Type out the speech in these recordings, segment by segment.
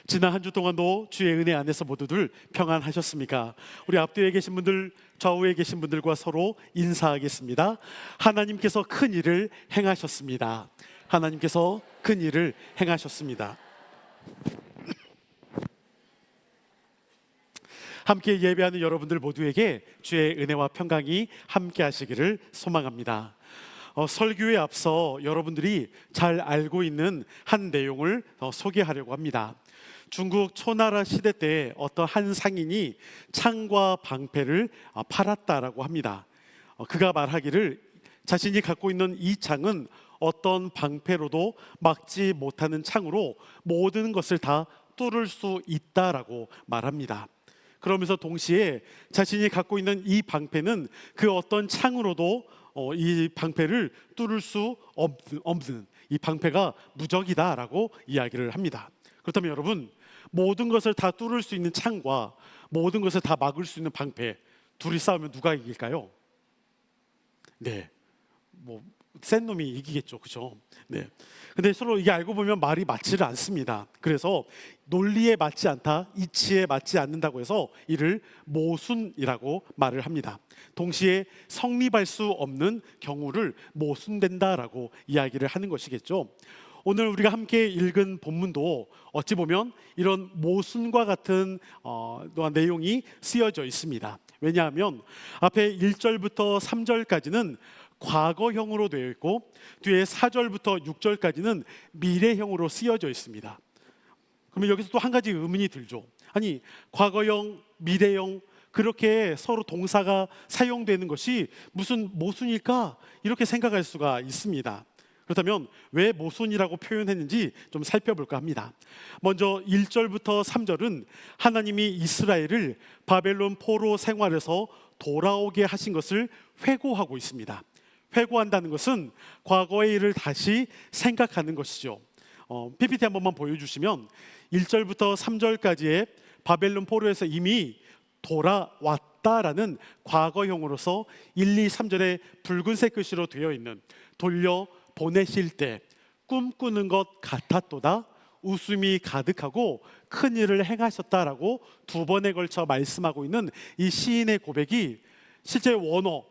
지난 한 주 동안도 주의 은혜 안에서 모두들 평안하셨습니까? 우리 앞뒤에 계신 분들, 좌우에 계신 분들과 서로 인사하겠습니다. 하나님께서 큰 일을 행하셨습니다. 하나님께서 큰 일을 행하셨습니다. 함께 예배하는 여러분들 모두에게 주의 은혜와 평강이 함께 하시기를 소망합니다. 설교에 앞서 여러분들이 잘 알고 있는 한 내용을 소개하려고 합니다. 중국 초나라 시대 때 어떤 한 상인이 창과 방패를 팔았다라고 합니다. 그가 말하기를 자신이 갖고 있는 이 창은 어떤 방패로도 막지 못하는 창으로 모든 것을 다 뚫을 수 있다라고 말합니다. 그러면서 동시에 자신이 갖고 있는 이 방패는 그 어떤 창으로도 이 방패를 뚫을 수 없는 이 방패가 무적이다라고 이야기를 합니다. 그렇다면 여러분, 모든 것을 다 뚫을 수 있는 창과 모든 것을 다 막을 수 있는 방패, 둘이 싸우면 누가 이길까요? 네, 센 놈이 이기겠죠, 그죠? 네. 근데 서로 이게 알고 보면 말이 맞지를 않습니다. 그래서 논리에 맞지 않다, 이치에 맞지 않는다고 해서 이를 모순이라고 말을 합니다. 동시에 성립할 수 없는 경우를 모순된다라고 이야기를 하는 것이겠죠. 오늘 우리가 함께 읽은 본문도 어찌 보면 이런 모순과 같은 내용이 쓰여져 있습니다. 왜냐하면 앞에 1절부터 3절까지는 과거형으로 되어 있고 뒤에 4절부터 6절까지는 미래형으로 쓰여져 있습니다. 그러면 여기서 또 한 가지 의문이 들죠. 아니, 과거형, 미래형 그렇게 서로 동사가 사용되는 것이 무슨 모순일까? 이렇게 생각할 수가 있습니다. 그렇다면 왜 모순이라고 표현했는지 좀 살펴볼까 합니다. 먼저 1절부터 3절은 하나님이 이스라엘을 바벨론 포로 생활에서 돌아오게 하신 것을 회고하고 있습니다. 회고한다는 것은 과거의 일을 다시 생각하는 것이죠. PPT 한 번만 보여주시면 1절부터 3절까지의 바벨론 포로에서 이미 돌아왔다라는 과거형으로서 1, 2, 3절에 붉은색 글씨로 되어 있는 돌려 보내실 때 꿈꾸는 것 같았도다, 웃음이 가득하고 큰 일을 행하셨다라고 두 번에 걸쳐 말씀하고 있는 이 시인의 고백이 실제 원어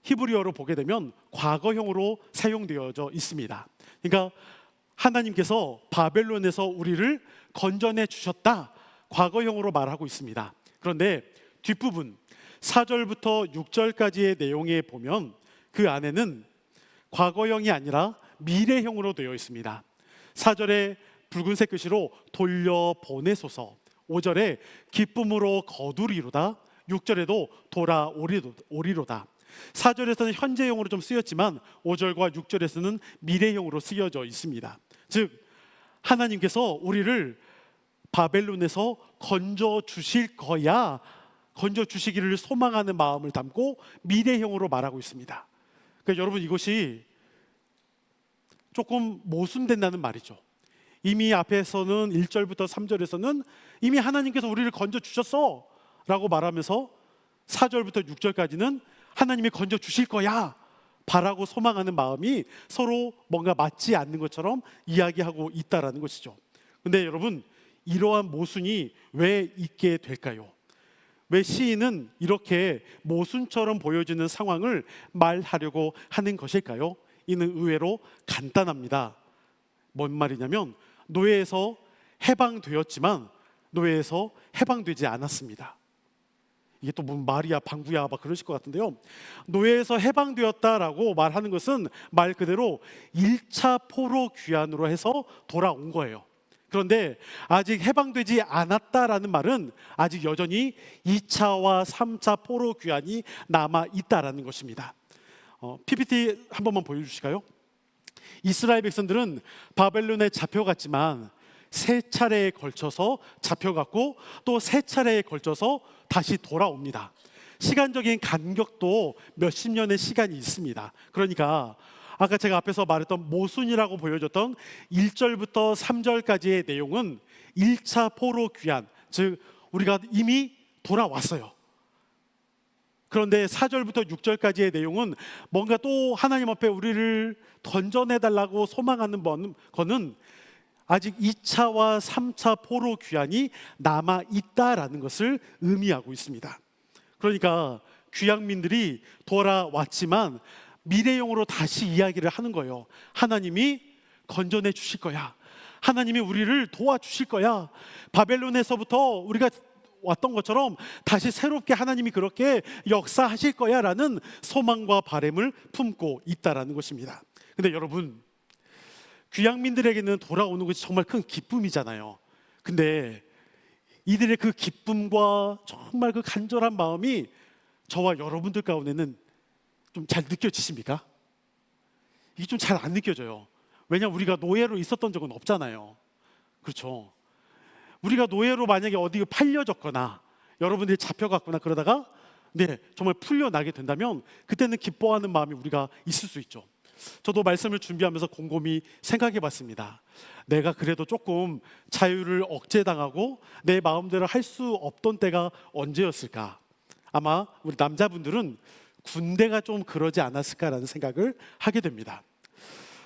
히브리어로 보게 되면 과거형으로 사용되어져 있습니다. 그러니까 하나님께서 바벨론에서 우리를 건져내 주셨다, 과거형으로 말하고 있습니다. 그런데 뒷부분 4절부터 6절까지의 내용에 보면 그 안에는 과거형이 아니라 미래형으로 되어 있습니다. 4절에 붉은색 글씨로 돌려보내소서, 5절에 기쁨으로 거두리로다, 6절에도 돌아오리로다. 4절에서는 현재형으로 좀 쓰였지만 5절과 6절에서는 미래형으로 쓰여져 있습니다. 즉 하나님께서 우리를 바벨론에서 건져 주실 거야, 건져 주시기를 소망하는 마음을 담고 미래형으로 말하고 있습니다. 그러니까 여러분, 이것이 조금 모순된다는 말이죠. 이미 앞에서는 1절부터 3절에서는 이미 하나님께서 우리를 건져 주셨어 라고 말하면서 4절부터 6절까지는 하나님이 건져 주실 거야 바라고 소망하는 마음이 서로 뭔가 맞지 않는 것처럼 이야기하고 있다라는 것이죠. 근데 여러분, 이러한 모순이 왜 있게 될까요? 왜 시인은 이렇게 모순처럼 보여지는 상황을 말하려고 하는 것일까요? 이는 의외로 간단합니다. 뭔 말이냐면 노예에서 해방되었지만 노예에서 해방되지 않았습니다. 이게 또 무슨 말이야 방구야 막 그러실 것 같은데요, 노예에서 해방되었다라고 말하는 것은 말 그대로 1차 포로 귀환으로 해서 돌아온 거예요. 그런데 아직 해방되지 않았다라는 말은 아직 여전히 2차와 3차 포로 귀환이 남아 있다라는 것입니다. PPT 한 번만 보여주실까요? 이스라엘 백성들은 바벨론에 잡혀갔지만 세 차례에 걸쳐서 잡혀갔고 또 세 차례에 걸쳐서 다시 돌아옵니다. 시간적인 간격도 몇십 년의 시간이 있습니다. 그러니까 아까 제가 앞에서 말했던 모순이라고 보여줬던 1절부터 3절까지의 내용은 1차 포로 귀환, 즉 우리가 이미 돌아왔어요. 그런데 4절부터 6절까지의 내용은 뭔가 또 하나님 앞에 우리를 건져내달라고 소망하는 거는 아직 2차와 3차 포로 귀환이 남아 있다라는 것을 의미하고 있습니다. 그러니까 귀향민들이 돌아왔지만 미래용으로 다시 이야기를 하는 거예요. 하나님이 건져내 주실 거야. 하나님이 우리를 도와주실 거야. 바벨론에서부터 우리가 왔던 것처럼 다시 새롭게 하나님이 그렇게 역사하실 거야 라는 소망과 바람을 품고 있다라는 것입니다. 근데 여러분, 귀향민들에게는 돌아오는 것이 정말 큰 기쁨이잖아요. 근데 이들의 그 기쁨과 정말 그 간절한 마음이 저와 여러분들 가운데는 좀 잘 느껴지십니까? 이게 좀 잘 안 느껴져요. 왜냐하면 우리가 노예로 있었던 적은 없잖아요. 그렇죠? 우리가 노예로 만약에 어디 팔려졌거나 여러분들이 잡혀갔거나 그러다가 정말 풀려나게 된다면 그때는 기뻐하는 마음이 우리가 있을 수 있죠. 저도 말씀을 준비하면서 곰곰이 생각해 봤습니다. 내가 그래도 조금 자유를 억제당하고 내 마음대로 할 수 없던 때가 언제였을까? 아마 우리 남자분들은 군대가 좀 그러지 않았을까라는 생각을 하게 됩니다.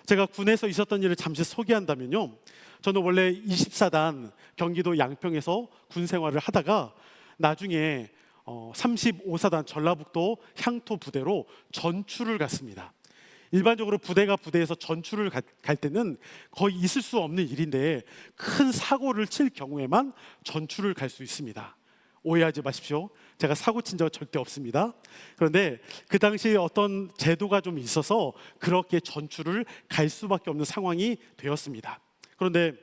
제가 군에서 있었던 일을 잠시 소개한다면요, 저는 원래 24단 경기도 양평에서 군 생활을 하다가 나중에 35사단 전라북도 향토 부대로 전출을 갔습니다. 일반적으로 부대에서 전출을 갈 때는 거의 있을 수 없는 일인데 큰 사고를 칠 경우에만 전출을 갈 수 있습니다. 오해하지 마십시오. 제가 사고 친 적은 절대 없습니다. 그런데 그 당시에 어떤 제도가 좀 있어서 그렇게 전출을 갈 수밖에 없는 상황이 되었습니다. 그런데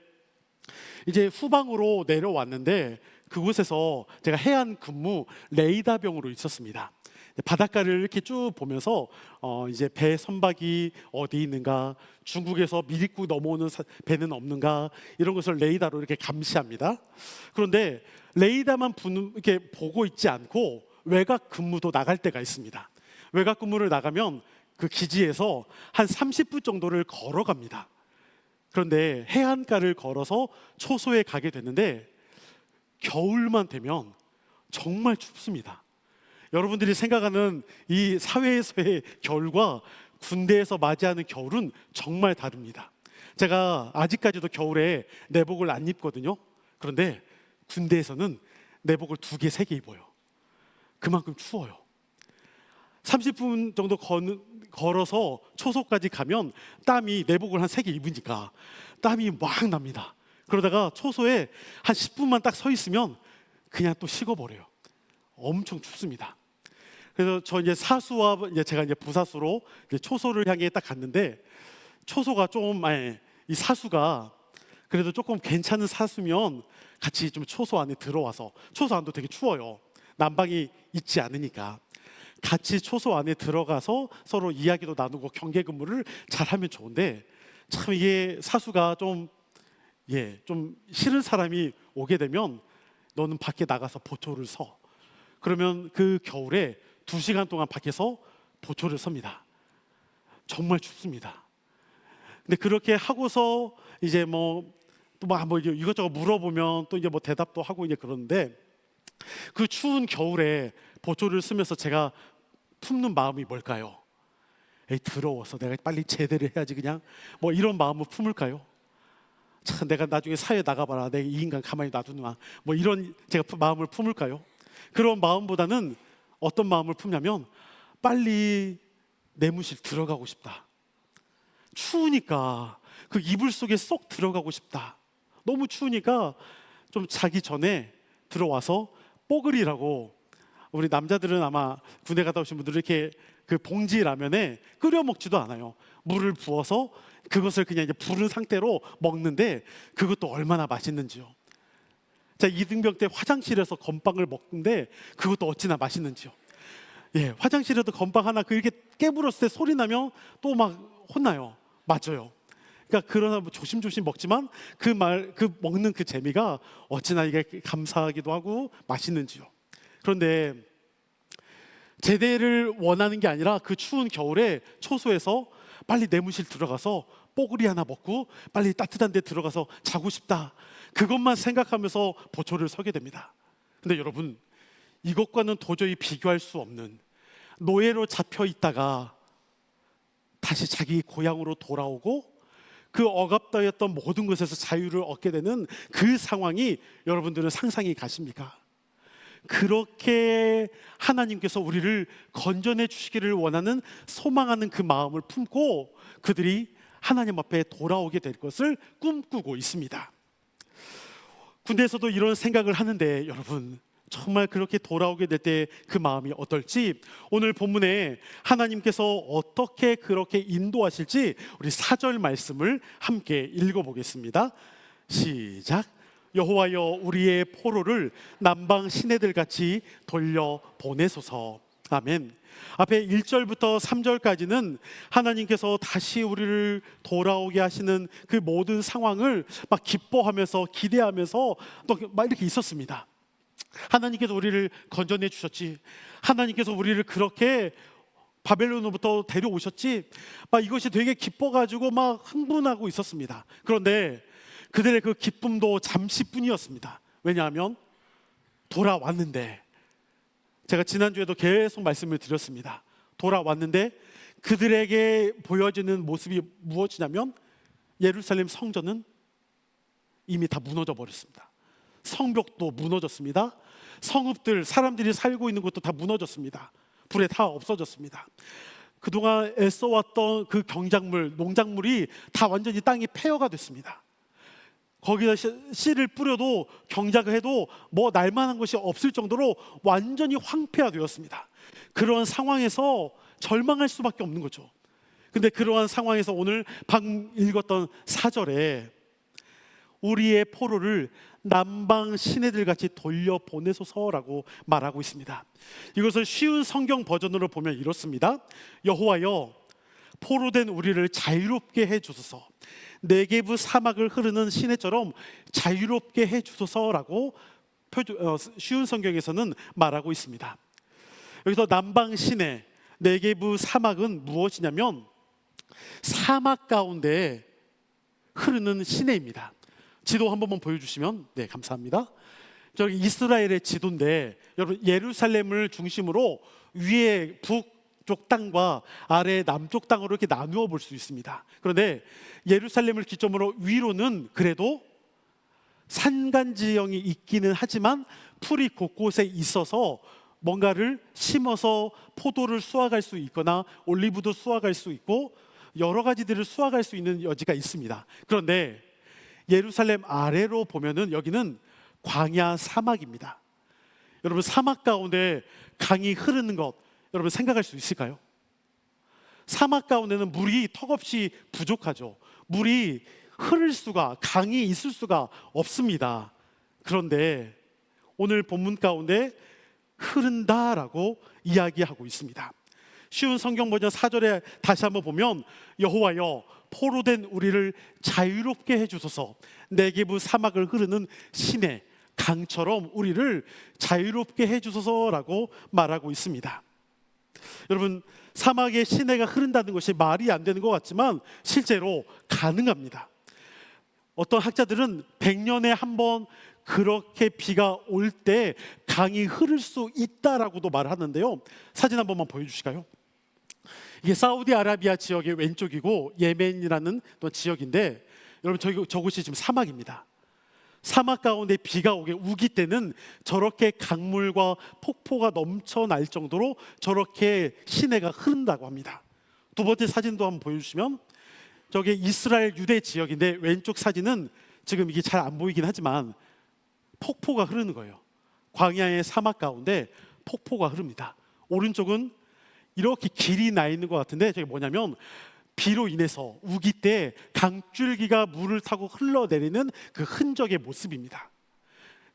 이제 후방으로 내려왔는데 그곳에서 제가 해안 근무 레이더병으로 있었습니다. 바닷가를 이렇게 쭉 보면서 이제 배 선박이 어디 있는가, 중국에서 미리국 넘어오는 배는 없는가, 이런 것을 레이더로 이렇게 감시합니다. 그런데 레이더만 이렇게 보고 있지 않고 외곽 근무도 나갈 때가 있습니다. 외곽 근무를 나가면 그 기지에서 한 30분 정도를 걸어갑니다. 그런데 해안가를 걸어서 초소에 가게 되는데 겨울만 되면 정말 춥습니다. 여러분들이 생각하는 이 사회에서의 겨울과 군대에서 맞이하는 겨울은 정말 다릅니다. 제가 아직까지도 겨울에 내복을 안 입거든요. 그런데 군대에서는 내복을 2개, 3개 입어요. 그만큼 추워요. 30분 정도 걸어서 초소까지 가면 땀이, 내복을 한 3개 입으니까 땀이 막 납니다. 그러다가 초소에 한 10분만 딱 서 있으면 그냥 또 식어버려요. 엄청 춥습니다. 그래서 저 이제 사수와 제가 이제 부사수로 이제 초소를 향해 딱 갔는데 초소가 좀 이 사수가 그래도 조금 괜찮은 사수면 같이 좀 초소 안에 들어와서, 초소 안도 되게 추워요. 난방이 있지 않으니까 같이 초소 안에 들어가서 서로 이야기도 나누고 경계 근무를 잘하면 좋은데 참 이게 사수가 좀 싫은 사람이 오게 되면 너는 밖에 나가서 보초를 서. 그러면 그 겨울에 2시간 동안 밖에서 보초를 섭니다. 정말 춥습니다. 근데 그렇게 하고서 이제 뭐 이것저것 물어보면 또 이제 뭐 대답도 하고 이제 그러는데 그 추운 겨울에 보초를 쓰면서 제가 품는 마음이 뭘까요? 더러워서 내가 빨리 제대를 해야지, 그냥 뭐 이런 마음을 품을까요? 참, 내가 나중에 사회에 나가봐라, 내가 이 인간 가만히 놔두나, 뭐 이런 제가 마음을 품을까요? 그런 마음보다는 어떤 마음을 품냐면 빨리 내무실 들어가고 싶다. 추우니까 그 이불 속에 쏙 들어가고 싶다. 너무 추우니까 좀 자기 전에 들어와서 뽀글이라고, 우리 남자들은 아마 군대 갔다 오신 분들은 이렇게 그 봉지 라면에 끓여 먹지도 않아요. 물을 부어서 그것을 그냥 이제 부른 상태로 먹는데 그것도 얼마나 맛있는지요. 자, 이등병 때 화장실에서 건빵을 먹는데 그것도 어찌나 맛있는지요. 화장실에도 건빵 하나 이렇게 깨물었을 때 소리 나면 또 막 혼나요. 맞아요. 그러니까 그러나 조심조심 먹지만 그 먹는 그 재미가 어찌나 이게 감사하기도 하고 맛있는지요. 그런데 제대를 원하는 게 아니라 그 추운 겨울에 초소에서 빨리 내무실 들어가서 뽀글이 하나 먹고 빨리 따뜻한 데 들어가서 자고 싶다. 그것만 생각하면서 보초를 서게 됩니다. 근데 여러분, 이것과는 도저히 비교할 수 없는, 노예로 잡혀 있다가 다시 자기 고향으로 돌아오고 그 억압당했던 모든 것에서 자유를 얻게 되는 그 상황이 여러분들은 상상이 가십니까? 그렇게 하나님께서 우리를 건져내 주시기를 원하는 소망하는 그 마음을 품고 그들이 하나님 앞에 돌아오게 될 것을 꿈꾸고 있습니다. 군대에서도 이런 생각을 하는데 여러분, 정말 그렇게 돌아오게 될 때 그 마음이 어떨지 오늘 본문에 하나님께서 어떻게 그렇게 인도하실지 우리 4절 말씀을 함께 읽어보겠습니다. 시작. 여호와여 우리의 포로를 남방 시내들 같이 돌려 보내소서. 아멘. 앞에 1절부터 3절까지는 하나님께서 다시 우리를 돌아오게 하시는 그 모든 상황을 막 기뻐하면서 기대하면서 또 막 이렇게 있었습니다. 하나님께서 우리를 건져내 주셨지, 하나님께서 우리를 그렇게 바벨론으로부터 데려오셨지, 막 이것이 되게 기뻐가지고 막 흥분하고 있었습니다. 그런데 그들의 그 기쁨도 잠시뿐이었습니다. 왜냐하면 돌아왔는데, 제가 지난주에도 계속 말씀을 드렸습니다. 돌아왔는데 그들에게 보여지는 모습이 무엇이냐면 예루살렘 성전은 이미 다 무너져 버렸습니다. 성벽도 무너졌습니다. 성읍들, 사람들이 살고 있는 곳도 다 무너졌습니다. 불에 다 없어졌습니다. 그동안 애써왔던 그 경작물, 농작물이 다 완전히 땅이 폐허가 됐습니다. 거기다 씨를 뿌려도 경작을 해도 뭐 날만한 것이 없을 정도로 완전히 황폐화되었습니다. 그런 상황에서 절망할 수밖에 없는 거죠. 근데 그러한 상황에서 오늘 방금 읽었던 4절에 우리의 포로를 남방 시내들 같이 돌려 보내소서라고 말하고 있습니다. 이것을 쉬운 성경 버전으로 보면 이렇습니다. 여호와여 포로된 우리를 자유롭게 해주소서. 네게브 사막을 흐르는 시내처럼 자유롭게 해주소서라고 쉬운 성경에서는 말하고 있습니다. 여기서 남방 시내, 네게브 사막은 무엇이냐면 사막 가운데 흐르는 시내입니다. 지도 한 번만 보여주시면 네, 감사합니다. 저기 이스라엘의 지도인데 여러분, 예루살렘을 중심으로 위에 북쪽 땅과 아래 남쪽 땅으로 이렇게 나누어 볼 수 있습니다. 그런데 예루살렘을 기점으로 위로는 그래도 산간지형이 있기는 하지만 풀이 곳곳에 있어서 뭔가를 심어서 포도를 수확할 수 있거나 올리브도 수확할 수 있고 여러 가지들을 수확할 수 있는 여지가 있습니다. 그런데 예루살렘 아래로 보면은 여기는 광야 사막입니다. 여러분, 사막 가운데 강이 흐르는 것 여러분 생각할 수 있을까요? 사막 가운데는 물이 턱없이 부족하죠. 물이 흐를 수가, 강이 있을 수가 없습니다. 그런데 오늘 본문 가운데 흐른다라고 이야기하고 있습니다. 쉬운 성경 버전 4절에 다시 한번 보면 여호와여 포로된 우리를 자유롭게 해주소서. 네게브 사막을 흐르는 시내 강처럼 우리를 자유롭게 해주소서라고 말하고 있습니다. 여러분, 사막의 시내가 흐른다는 것이 말이 안 되는 것 같지만 실제로 가능합니다. 어떤 학자들은 100년에 한 번 그렇게 비가 올 때 강이 흐를 수 있다라고도 말하는데요. 사진 한 번만 보여주실까요? 이게 사우디아라비아 지역의 왼쪽이고 예멘이라는 또 지역인데 여러분, 저곳이 지금 사막입니다. 사막 가운데 비가 오게 우기 때는 저렇게 강물과 폭포가 넘쳐날 정도로 저렇게 시내가 흐른다고 합니다. 두 번째 사진도 한번 보여주시면 저게 이스라엘 유대 지역인데 왼쪽 사진은 지금 이게 잘 안 보이긴 하지만 폭포가 흐르는 거예요. 광야의 사막 가운데 폭포가 흐릅니다. 오른쪽은 이렇게 길이 나 있는 것 같은데 저게 뭐냐면 비로 인해서 우기 때 강줄기가 물을 타고 흘러내리는 그 흔적의 모습입니다.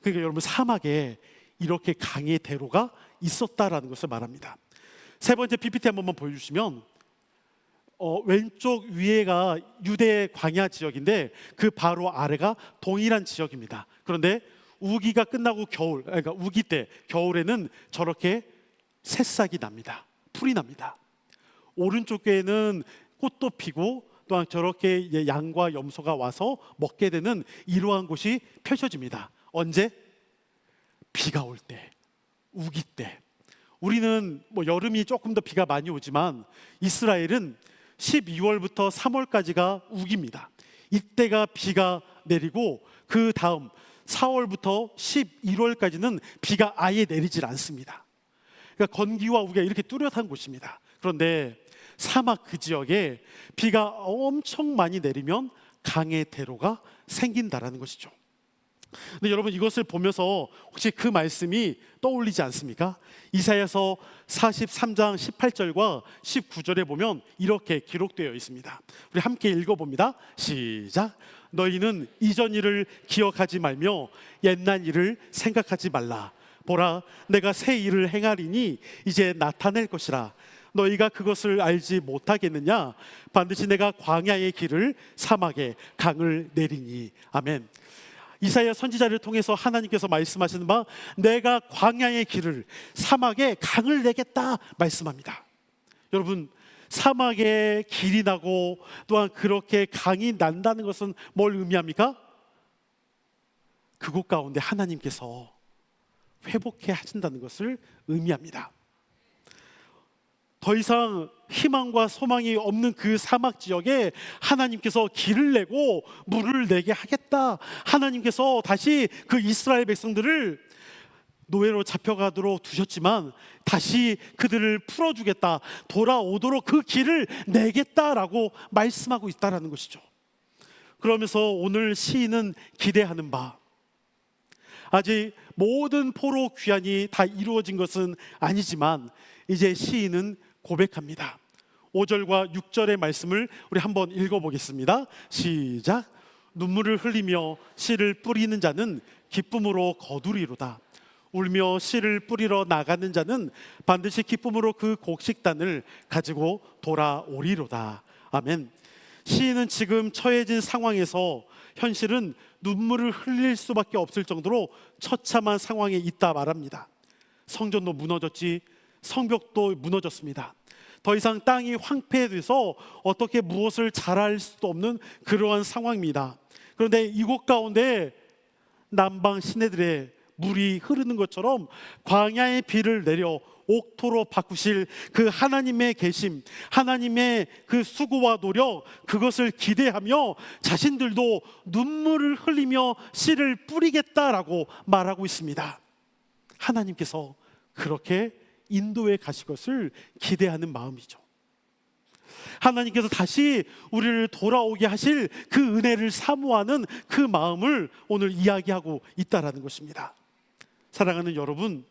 그러니까 여러분, 사막에 이렇게 강의 대로가 있었다라는 것을 말합니다. 세 번째 PPT 한 번만 보여주시면 왼쪽 위에가 유대 광야 지역인데 그 바로 아래가 동일한 지역입니다. 그런데 우기가 끝나고 그러니까 우기 때 겨울에는 저렇게 새싹이 납니다. 풀이 납니다. 오른쪽에는 꽃도 피고 또한 저렇게 양과 염소가 와서 먹게 되는 이러한 곳이 펼쳐집니다. 언제? 비가 올 때, 우기 때. 우리는 뭐 여름이 조금 더 비가 많이 오지만 이스라엘은 12월부터 3월까지가 우기입니다. 이때가 비가 내리고 그 다음 4월부터 11월까지는 비가 아예 내리질 않습니다. 그러니까 건기와 우기가 이렇게 뚜렷한 곳입니다. 그런데 사막 그 지역에 비가 엄청 많이 내리면 강의 대로가 생긴다라는 것이죠. 근데 여러분, 이것을 보면서 혹시 그 말씀이 떠올리지 않습니까? 이사야서 43장 18절과 19절에 보면 이렇게 기록되어 있습니다. 우리 함께 읽어봅니다. 시작. 너희는 이전 일을 기억하지 말며 옛날 일을 생각하지 말라. 보라, 내가 새 일을 행하리니 이제 나타낼 것이라. 너희가 그것을 알지 못하겠느냐? 반드시 내가 광야의 길을 사막에 강을 내리니. 아멘. 이사야 선지자를 통해서 하나님께서 말씀하시는 바, 내가 광야의 길을 사막에 강을 내겠다 말씀합니다. 여러분, 사막에 길이 나고 또한 그렇게 강이 난다는 것은 뭘 의미합니까? 그곳 가운데 하나님께서 회복해 하신다는 것을 의미합니다. 더 이상 희망과 소망이 없는 그 사막 지역에 하나님께서 길을 내고 물을 내게 하겠다. 하나님께서 다시 그 이스라엘 백성들을 노예로 잡혀가도록 두셨지만 다시 그들을 풀어주겠다, 돌아오도록 그 길을 내겠다라고 말씀하고 있다는 것이죠. 그러면서 오늘 시인은 기대하는 바, 아직 모든 포로 귀환이 다 이루어진 것은 아니지만 이제 시인은 고백합니다. 5절과 6절의 말씀을 우리 한번 읽어보겠습니다. 시작. 눈물을 흘리며 씨를 뿌리는 자는 기쁨으로 거두리로다. 울며 씨를 뿌리러 나가는 자는 반드시 기쁨으로 그 곡식단을 가지고 돌아오리로다. 아멘. 시인은 지금 처해진 상황에서 현실은 눈물을 흘릴 수밖에 없을 정도로 처참한 상황에 있다 말합니다. 성전도 무너졌지, 성벽도 무너졌습니다. 더 이상 땅이 황폐돼서 어떻게 무엇을 잘할 수도 없는 그러한 상황입니다. 그런데 이곳 가운데 남방 시내들의 물이 흐르는 것처럼 광야의 비를 내려 옥토로 바꾸실 그 하나님의 계심, 하나님의 그 수고와 노력, 그것을 기대하며 자신들도 눈물을 흘리며 씨를 뿌리겠다라고 말하고 있습니다. 하나님께서 그렇게 인도에 가실 것을 기대하는 마음이죠. 하나님께서 다시 우리를 돌아오게 하실 그 은혜를 사모하는 그 마음을 오늘 이야기하고 있다라는 것입니다. 사랑하는 여러분,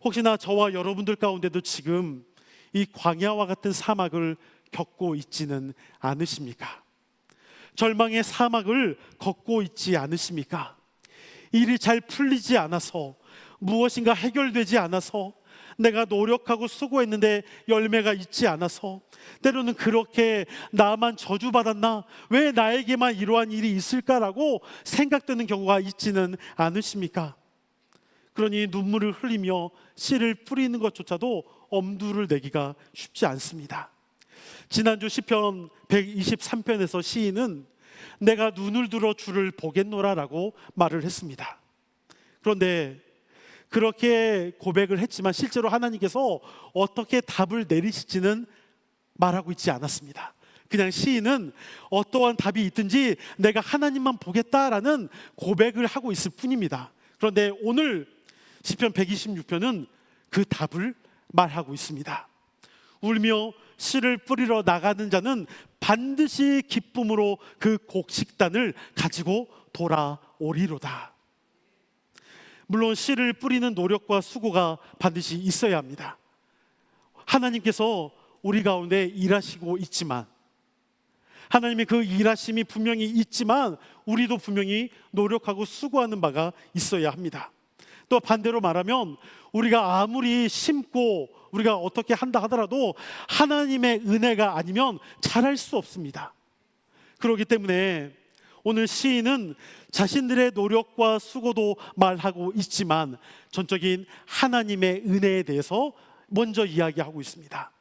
혹시나 저와 여러분들 가운데도 지금 이 광야와 같은 사막을 겪고 있지는 않으십니까? 절망의 사막을 걷고 있지 않으십니까? 일이 잘 풀리지 않아서, 무엇인가 해결되지 않아서, 내가 노력하고 수고했는데 열매가 있지 않아서, 때로는 그렇게 나만 저주받았나? 왜 나에게만 이러한 일이 있을까라고 생각되는 경우가 있지는 않으십니까? 그러니 눈물을 흘리며 씨를 뿌리는 것조차도 엄두를 내기가 쉽지 않습니다. 지난주 시편 123편에서 시인은 내가 눈을 들어 주를 보겠노라라고 말을 했습니다. 그런데 그렇게 고백을 했지만 실제로 하나님께서 어떻게 답을 내리실지는 말하고 있지 않았습니다. 그냥 시인은 어떠한 답이 있든지 내가 하나님만 보겠다라는 고백을 하고 있을 뿐입니다. 그런데 오늘 시편 126편은 그 답을 말하고 있습니다. 울며 씨를 뿌리러 나가는 자는 반드시 기쁨으로 그 곡식단을 가지고 돌아오리로다. 물론 씨를 뿌리는 노력과 수고가 반드시 있어야 합니다. 하나님께서 우리 가운데 일하시고 있지만, 하나님의 그 일하심이 분명히 있지만 우리도 분명히 노력하고 수고하는 바가 있어야 합니다. 또 반대로 말하면 우리가 아무리 심고 우리가 어떻게 한다 하더라도 하나님의 은혜가 아니면 잘할 수 없습니다. 그렇기 때문에 오늘 시인은 자신들의 노력과 수고도 말하고 있지만 전적인 하나님의 은혜에 대해서 먼저 이야기하고 있습니다.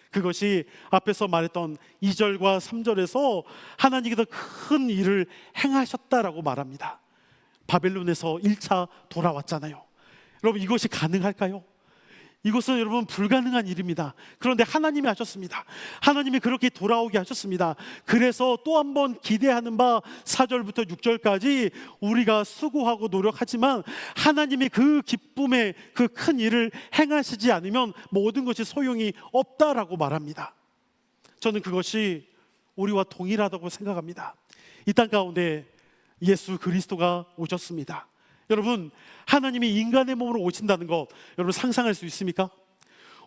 그것이 앞에서 말했던 2절과 3절에서 하나님께서 큰 일을 행하셨다라고 말합니다. 바벨론에서 1차 돌아왔잖아요. 여러분, 이것이 가능할까요? 이것은 여러분 불가능한 일입니다. 그런데 하나님이 하셨습니다. 하나님이 그렇게 돌아오게 하셨습니다. 그래서 또 한 번 기대하는 바 4절부터 6절까지 우리가 수고하고 노력하지만 하나님이 그 기쁨의 그 큰 일을 행하시지 않으면 모든 것이 소용이 없다라고 말합니다. 저는 그것이 우리와 동일하다고 생각합니다. 이 땅 가운데 예수 그리스도가 오셨습니다. 여러분, 하나님이 인간의 몸으로 오신다는 것 여러분 상상할 수 있습니까?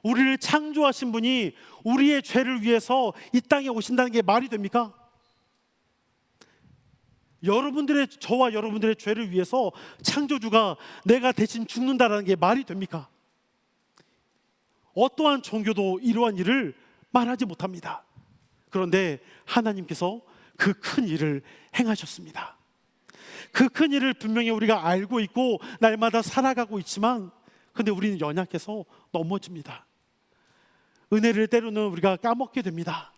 우리를 창조하신 분이 우리의 죄를 위해서 이 땅에 오신다는 게 말이 됩니까? 저와 여러분들의 죄를 위해서 창조주가 내가 대신 죽는다라는 게 말이 됩니까? 어떠한 종교도 이러한 일을 말하지 못합니다. 그런데 하나님께서 그 큰 일을 행하셨습니다. 그 큰 일을 분명히 우리가 알고 있고 날마다 살아가고 있지만 근데 우리는 연약해서 넘어집니다. 은혜를 때로는 우리가 까먹게 됩니다.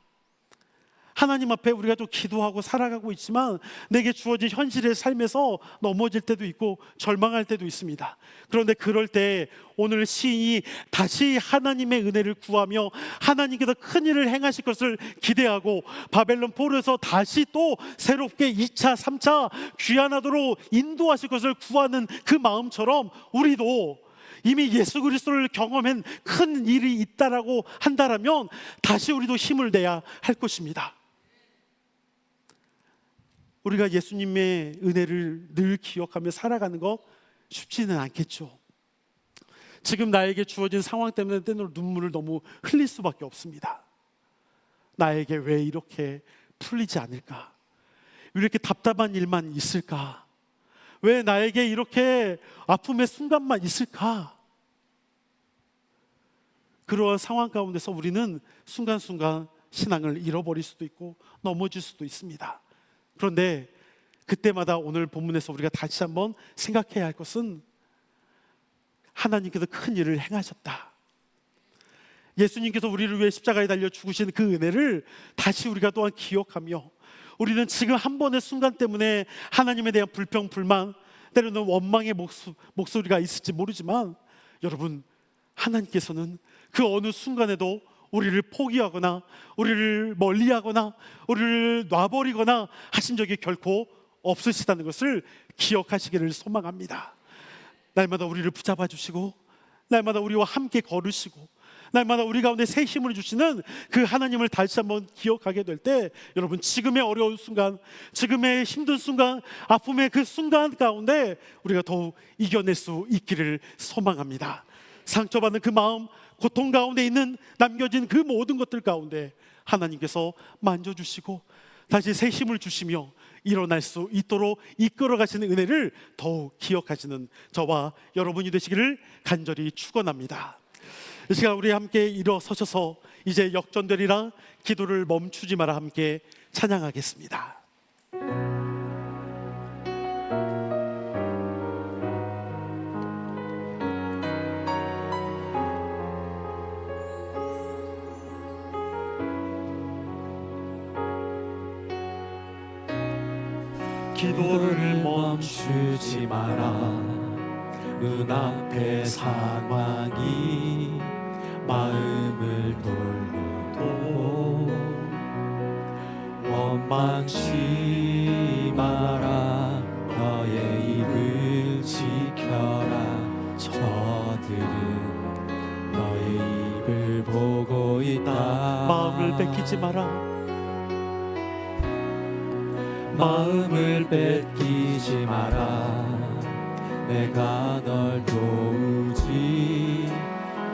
하나님 앞에 우리가 또 기도하고 살아가고 있지만 내게 주어진 현실의 삶에서 넘어질 때도 있고 절망할 때도 있습니다. 그런데 그럴 때 오늘 시인이 다시 하나님의 은혜를 구하며 하나님께서 큰 일을 행하실 것을 기대하고 바벨론 포로에서 다시 또 새롭게 2차, 3차 귀환하도록 인도하실 것을 구하는 그 마음처럼 우리도 이미 예수 그리스도를 경험한 큰 일이 있다라고 한다라면 다시 우리도 힘을 내야 할 것입니다. 우리가 예수님의 은혜를 늘 기억하며 살아가는 것 쉽지는 않겠죠. 지금 나에게 주어진 상황 때문에 때로 눈물을 너무 흘릴 수밖에 없습니다. 나에게 왜 이렇게 풀리지 않을까? 왜 이렇게 답답한 일만 있을까? 왜 나에게 이렇게 아픔의 순간만 있을까? 그러한 상황 가운데서 우리는 순간순간 신앙을 잃어버릴 수도 있고 넘어질 수도 있습니다. 그런데 그때마다 오늘 본문에서 우리가 다시 한번 생각해야 할 것은 하나님께서 큰 일을 행하셨다. 예수님께서 우리를 위해 십자가에 달려 죽으신 그 은혜를 다시 우리가 또한 기억하며 우리는 지금 한 번의 순간 때문에 하나님에 대한 불평, 불만, 때로는 원망의 목소리가 있을지 모르지만 여러분, 하나님께서는 그 어느 순간에도 우리를 포기하거나 우리를 멀리하거나 우리를 놔버리거나 하신 적이 결코 없으시다는 것을 기억하시기를 소망합니다. 날마다 우리를 붙잡아 주시고 날마다 우리와 함께 걸으시고 날마다 우리 가운데 새 힘을 주시는 그 하나님을 다시 한번 기억하게 될 때 여러분, 지금의 어려운 순간, 지금의 힘든 순간, 아픔의 그 순간 가운데 우리가 더욱 이겨낼 수 있기를 소망합니다. 상처받는 그 마음, 고통 가운데 있는 남겨진 그 모든 것들 가운데 하나님께서 만져주시고 다시 새 힘을 주시며 일어날 수 있도록 이끌어 가시는 은혜를 더욱 기억하시는 저와 여러분이 되시기를 간절히 축원합니다. 이 시간 우리 함께 일어서셔서 이제 역전되리라 기도를 멈추지 마라 함께 찬양하겠습니다. 기도를 멈추지 마라. 눈앞의 상황이 마음을 돌려도 원망치 마라. 너의 입을 지켜라. 저들은 너의 입을 보고 있다. 마음을 뺏기지 마라. 마음을 뺏기지 마라. 내가 널 도우지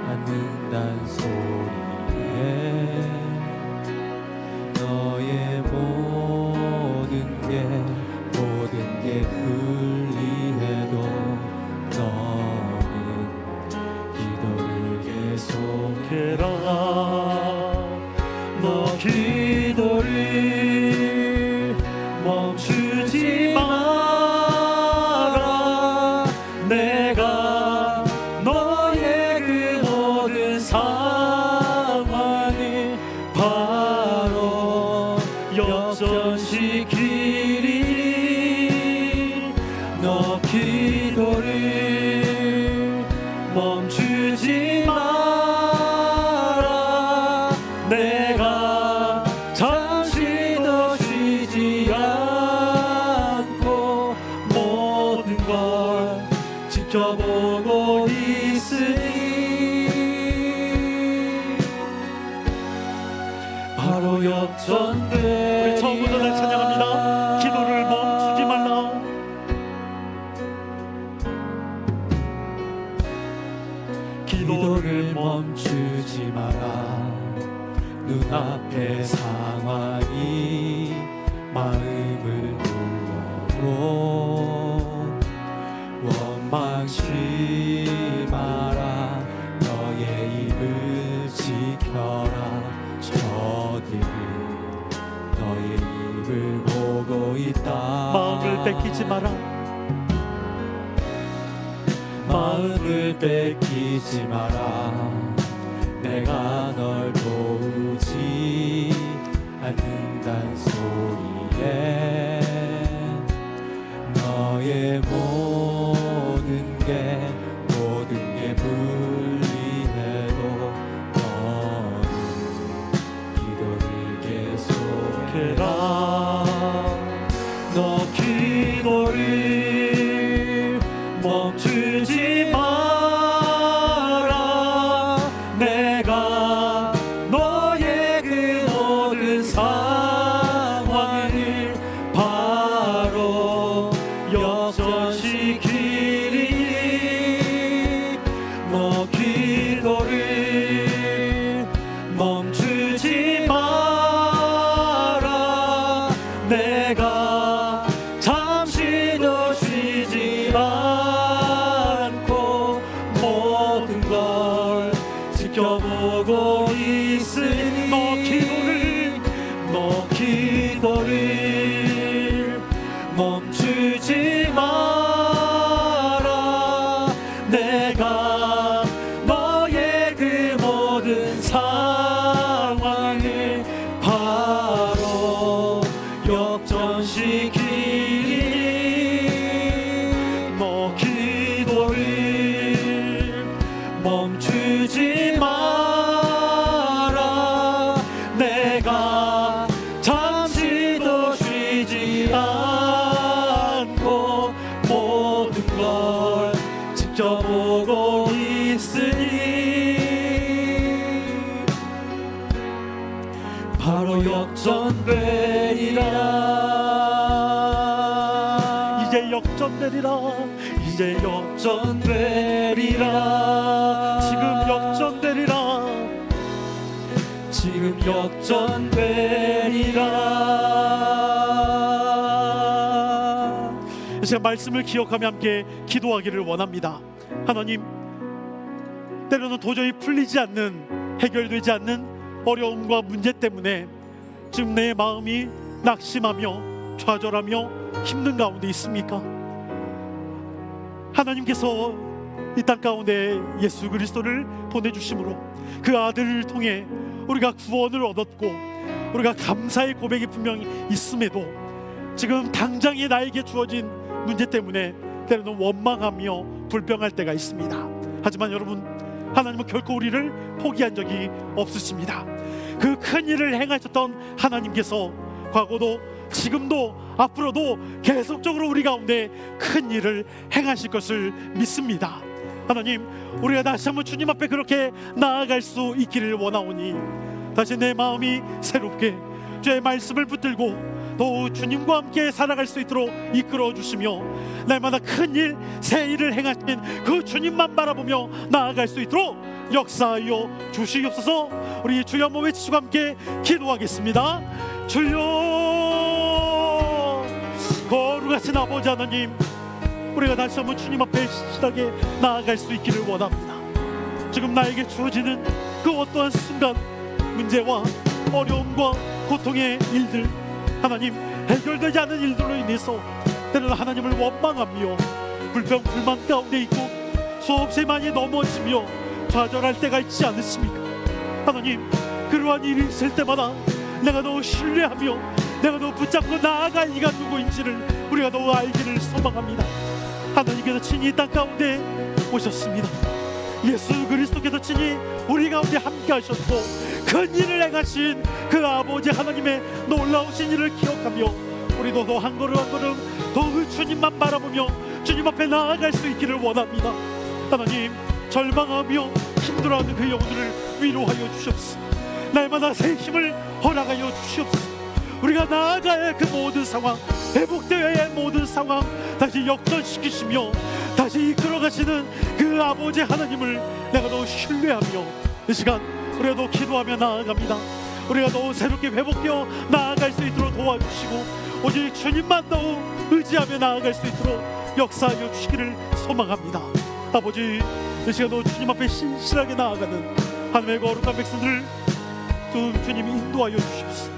않는단 소리에 너의 모든 게 불리해도 너는 기도를 계속해라. 너 기도를 멈추지 마라. 내가 너의 그 모든 상황을 바로 역전시키리. 너 기도를 멈추지 마라. 내가 잠시도 쉬지 않고 모든 걸 지켜보고 있으니 바로 역전되리라. 우리 처음부터 날 찬양합니다. 기도를 멈추지 말라. 기도를 멈추지 마라. 눈앞의 상황이 마음을 울려도 원망치 마라. 너의 입을 지켜라. 저들이 너의 입을 보고 있다. 마음을 뺏기지 마라. 마음을 뺏기지 마라. 내가 널 도우지 않는단 소리에 너의 모든 게 불리해도 너는 기도를 계속해라. 너 기도를 멈추지 마라. 내가 너의 그 모든 상황을 바로 역전시키리. 너 기도를 멈추지 마라. 내가 잠시도 쉬지 않고 모든 걸 지켜보고 있으니 너 기도를 멈추지 마라. 내가 너의 그 모든 상황을 바로 역전시키리. 너 기도를 멈추지 마라. 내가 잠시도 쉬지 않고 모든 걸 지켜보고 있으니 바로 역전되리라. 이제 역전되리라. 이제 역전되리라. 지금 역전되리라. 지금 역전되리라. 제가 말씀을 기억하며 함께 기도하기를 원합니다. 하나님, 때로는 도저히 풀리지 않는, 해결되지 않는 어려움과 문제 때문에 지금 내 마음이 낙심하며 좌절하며 힘든 가운데 있습니까? 하나님께서 이 땅 가운데 예수 그리스도를 보내주심으로 그 아들을 통해 우리가 구원을 얻었고 우리가 감사의 고백이 분명히 있음에도 지금 당장에 나에게 주어진 문제 때문에 때로는 원망하며 불평할 때가 있습니다. 하지만 여러분, 하나님은 결코 우리를 포기한 적이 없으십니다. 그 큰 일을 행하셨던 하나님께서 과거도 지금도 앞으로도 계속적으로 우리 가운데 큰 일을 행하실 것을 믿습니다. 하나님, 우리가 다시 한번 주님 앞에 그렇게 나아갈 수 있기를 원하오니 다시 내 마음이 새롭게 주의 말씀을 붙들고 또 주님과 함께 살아갈 수 있도록 이끌어 주시며 날마다 큰 일, 새 일을 행하신 그 주님만 바라보며 나아갈 수 있도록 역사하여 주시옵소서. 우리 주여 한번 외치시고 함께 기도하겠습니다. 주여, 거룩하신 아버지 하나님, 우리가 다시 한번 주님 앞에 신실하게 나아갈 수 있기를 원합니다. 지금 나에게 주어지는 그 어떠한 순간 문제와 어려움과 고통의 일들, 하나님, 해결되지 않은 일들로 인해서 때로는 하나님을 원망하며 불평 불만 가운데 있고 수없이 많이 넘어지며 좌절할 때가 있지 않으십니까? 하나님, 그러한 일이 있을 때마다 내가 너 신뢰하며 내가 너 붙잡고 나아갈 이가 누구인지를 우리가 너 알기를 소망합니다. 하나님께서 친히 이 땅 가운데 오셨습니다. 예수 그리스도께서 친히 우리 가운데 함께 하셨고 큰 일을 행하신 그 아버지 하나님의 놀라우신 일을 기억하며 우리도 더 한 걸음 한 걸음 더욱 주님만 바라보며 주님 앞에 나아갈 수 있기를 원합니다. 하나님, 절망하며 힘들어하는 그 영혼들을 위로하여 주시옵소서. 날마다 새 힘을 허락하여 주시옵소서. 우리가 나아가야 할 그 모든 상황, 회복되어야 할 모든 상황 다시 역전시키시며 다시 이끌어가시는 그 아버지 하나님을 내가 더 신뢰하며 이 시간 우리가 더 기도하며 나아갑니다. 우리가 더 새롭게 회복되어 나아갈 수 있도록 도와주시고 오직 주님만 더욱 의지하며 나아갈 수 있도록 역사하여 주시기를 소망합니다. 아버지, 이 시간도 주님 앞에 신실하게 나아가는 하나님의 거룩한 백성들을 주님이 인도하여 주시옵소서.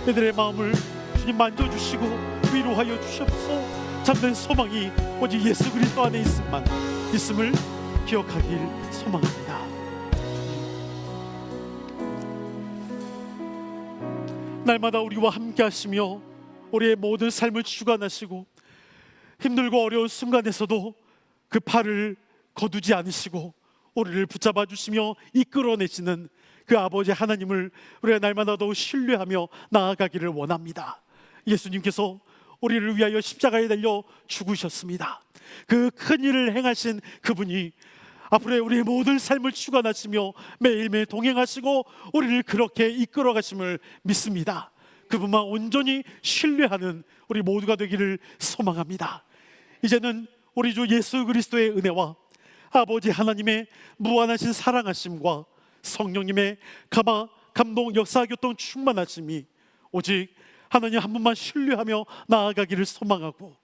이들의 마음을 주님 만져주시고 위로하여 주시옵소서. 참된 소망이 오직 예수 그리스도 안에 있음을 기억하길 소망합니다. 날마다 우리와 함께 하시며 우리의 모든 삶을 주관하시고 힘들고 어려운 순간에서도 그 팔을 거두지 않으시고 우리를 붙잡아 주시며 이끌어내시는 그 아버지 하나님을 우리가 날마다 더욱 신뢰하며 나아가기를 원합니다. 예수님께서 우리를 위하여 십자가에 달려 죽으셨습니다. 그 큰 일을 행하신 그분이 앞으로의 우리의 모든 삶을 주관하시며 매일매일 동행하시고 우리를 그렇게 이끌어 가심을 믿습니다. 그분만 온전히 신뢰하는 우리 모두가 되기를 소망합니다. 이제는 우리 주 예수 그리스도의 은혜와 아버지 하나님의 무한하신 사랑하심과 성령님의 감동, 역사, 교통 충만하심이 오직 하나님 한 분만 신뢰하며 나아가기를 소망하고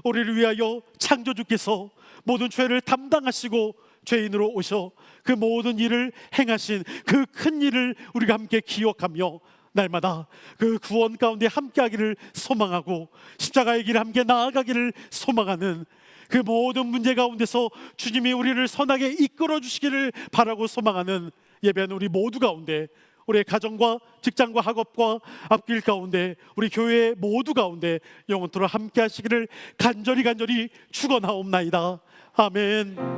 우리를 위하여 창조주께서 모든 죄를 담당하시고 죄인으로 오셔 그 모든 일을 행하신 그 큰 일을 우리가 함께 기억하며 날마다 그 구원 가운데 함께하기를 소망하고 십자가의 길을 함께 나아가기를 소망하는 그 모든 문제 가운데서 주님이 우리를 선하게 이끌어 주시기를 바라고 소망하는 예배하는 우리 모두 가운데, 우리의 가정과 직장과 학업과 앞길 가운데, 우리 교회 모두 가운데 영원토록 함께 하시기를 간절히 축원하옵나이다. 아멘.